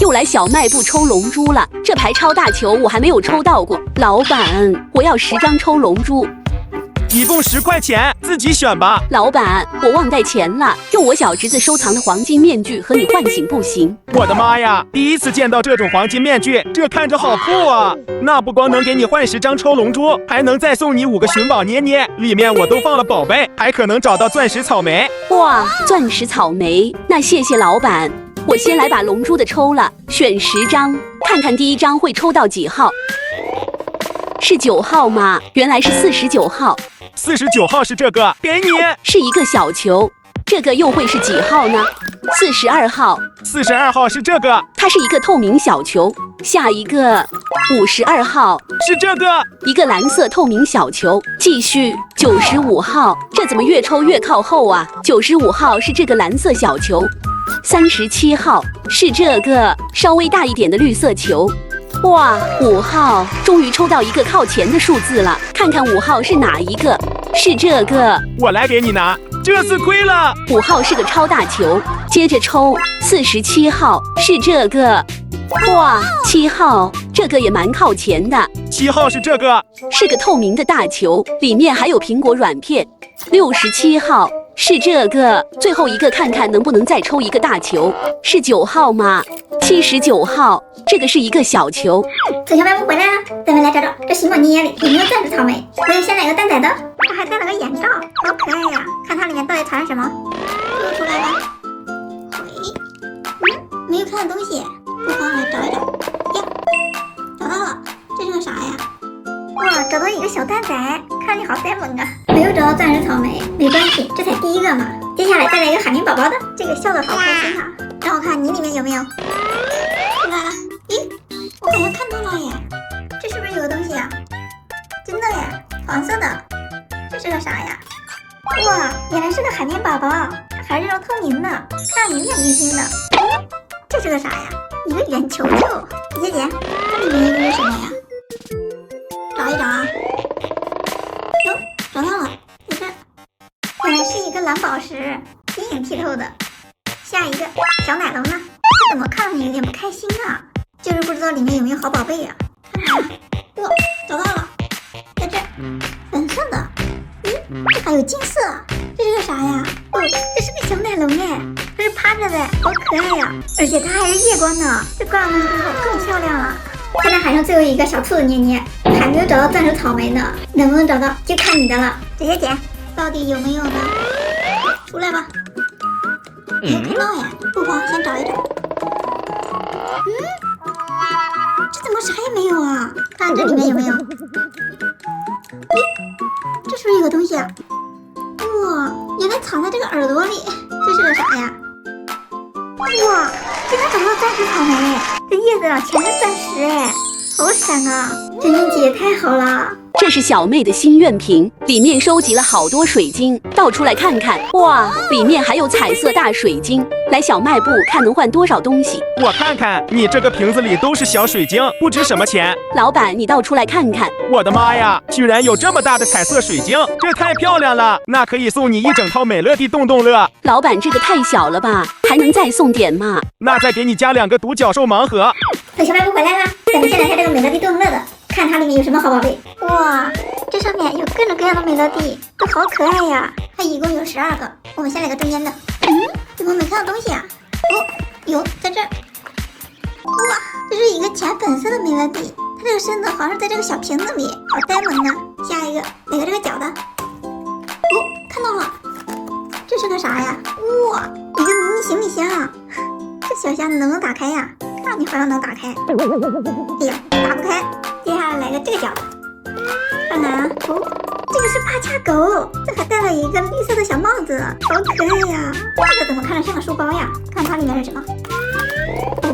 又來小賣部抽龍珠了。這排超大球我還沒有抽到過。老闆，我要10張抽龍珠。一共10塊錢，自己選吧。老闆，我忘带钱了，用我小侄子收藏的黄金面具和你换醒不行？我的媽呀，第一次見到這種黃金面具，這看着好酷啊！那不光能給你換10張抽龍珠，還能再送你5個尋寶捏捏，裡面我都放了寶貝，還可能找到鑽石草莓。哇，鑽石草莓，那謝謝老闆。我先來把龍珠的抽了，選10張，看看第一張會抽到幾號。是9號嗎？原來是49號。49號是這個，給你。是一個小球，這個又會是幾號呢？42號。42號是這個，它是一個透明小球。下一個52號是這個，一個藍色透明小球。繼續95號，這怎麼越抽越靠後啊？95號是這個藍色小球。37號是這個稍微大一點的綠色球。哇，5號終於抽到一個靠前的數字了，看看5號是哪一個？是這個，我來給你拿，這次虧了。5號是個超大球，接着抽47號是這個，哇，7號這個也蠻靠前的。7號是這個，是個透明的大球，裡面還有蘋果軟片。67號是這個，最後一個看看能不能再抽一個大球，是9號嗎？79號，這個是一個小球。小小賣部回來了，咱們來找找這尋寶捏裡有沒有鑽石草莓。我要先来個蛋仔的，他還戴了個眼罩，好可愛呀！看它裡面到底藏着什麼，露出来吧。没有看到東西，不妨来找一找。呀，找到了，这是个啥呀？哇，找到一個小蛋仔，看你好呆萌啊！沒有找到鑽石草莓，沒關係，這才第一個嘛。接下來再來一個海綿寶寶的，這個笑得好開心啊！讓我看你裡面有沒有。出來了，咦，我好像看到了耶！這是不是有個東西啊？真的耶，黃色的，這是個啥呀？哇，原來是個海綿寶寶，它還是這種透明的，看着明亮晶晶的。這是個啥呀？一個圓球球。姐姐，它裡面又是什麼呀？找一找啊！喲，找到了，你看，原來是一個藍寶石，晶瑩剔透的。下一個小奶龍呢？它怎麼看着你有點不開心啊？就是不知道裡面有沒有好寶貝呀？看看，哇，找到了，在這兒，粉色的，這還有金色，這是個啥呀？哦，這是個小奶龍哎，它是趴着的，好可愛呀！而且它還是夜光的，這掛上去之後更漂亮了。再來還剩最後一個小兔子捏捏，還沒有找到鑽石草莓呢，能不能找到就看你的了。姐姐姐，到底有沒有呢？出來吧。沒有看到呀，不妨先找一找。這怎麼啥也沒有啊？看這裡面有沒有？這是不是有個東西啊？哇，原來藏在這個耳朵裡，這是個啥呀？哇，竟然找到鑽石草莓，這葉子上全是鑽石哎，好閃啊！這運氣也太好了。這是小妹的心願瓶，裡面收集了好多水晶，倒出來看看，哇，裡面還有彩色大水晶。來小賣部看能換多少東西。我看看，你這個瓶子裡都是小水晶，不值什麼錢。老闆，你倒出來看看。我的媽呀，居然有這麼大的彩色水晶，這太漂亮了，那可以送你一整套美樂蒂動動樂。老闆，這個太小了吧，還能再送點嗎？那再給你加2個獨角獸盲盒。小小賣部回來啦，咱們先來看這個美樂蒂動動樂的，看它裡面有什麼好寶貝。哇，這上面有各種各樣的美樂蒂，都好可愛呀！它一共有12個，我們先來個中間的。怎麼沒看到東西啊？哦，有，在這兒。哇，這是一個淺粉色的美樂蒂，它這個身子好像是在這個小瓶子裡，好呆萌呢。下一個來個這個角的。哦，看到了，這是個啥呀？哇，一個迷你行李箱。這小箱子能不能打開呀？看你好像能打開。哎呀，打不開。接下來來個這個角的，看看啊，哦，這個是帕恰狗，這還戴了一個綠色的小帽子，好可愛呀！這個怎麼看着像個書包呀？看它裡面是什麼？哦，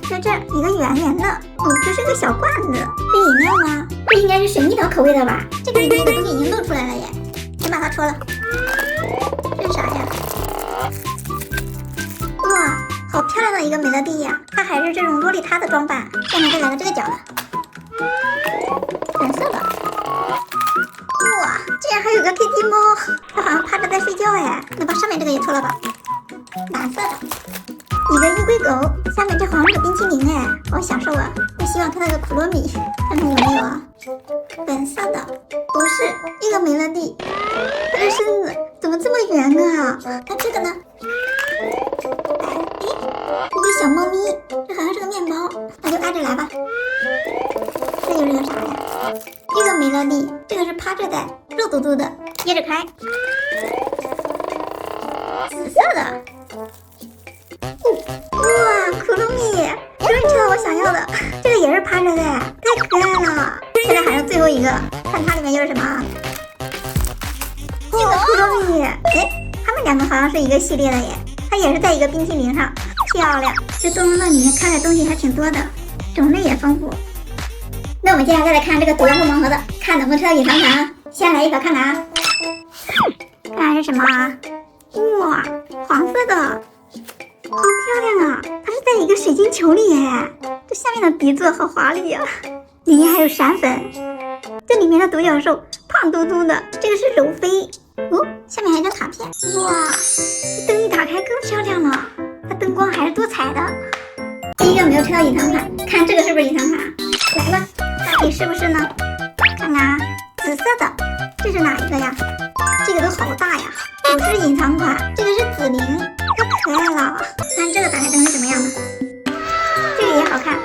在這兒一個圓圓的，哦，這是個小罐子，是飲料嗎？這應該是水蜜桃口味的吧？這個裡面的東西已經露出來了耶，先把它戳了。這是啥呀？哇，好漂亮的一個美樂蒂呀！它還是這種洛麗塔的裝扮。下面再來個這個角的。粉色的，哇，竟然還有個 Kitty 貓，它好像趴着在睡覺哎。那把上面這個也戳了吧？藍色的，一個烏龜狗，下面這好像是個冰淇淋哎，好享受啊！我希望它那個可樂米，看看有沒有啊？粉色的，不是一個美樂蒂，它的身子怎麼這麼圓啊？它這個呢？哎，一個小貓咪，這好像是個麵包，那就挨着來吧。這又是個啥呀？一個美樂蒂，這個是趴着的，肉嘟嘟的，接着開。紫色的。哇，可樂米，终于吃到我想要的，這個也是趴着的，太可愛了。現在還剩最後一個，看它裡面又是什麼？這個可樂米，哎，它們兩個好像是一個系列的耶，它也是在一個冰淇淋上，漂亮。這逗乐裡面看的東西還挺多的，種類也豐富。那我們接下來再來看這個毒藥木盲盒子，看能不能吃到隱藏款。先來一口看看啊，看是什麼啊？哇，黃色的。好漂亮啊！它是在一個水晶球裡耶，這下面的底座好華麗呀，裡面還有閃粉。這裡面的獨角獸胖嘟嘟的，這個是柔飛哦，下面還有一張卡片。哇，這燈一打開更漂亮了，它燈光還是多彩的。第一個沒有抽到隱藏款，看這個是不是隱藏款？來吧，到底是不是呢？看看啊，紫色的，這是哪一個呀？這個都好大呀，不是隱藏款，這個是紫菱。太可愛了，看這個打開燈是什麼樣的？這個也好看，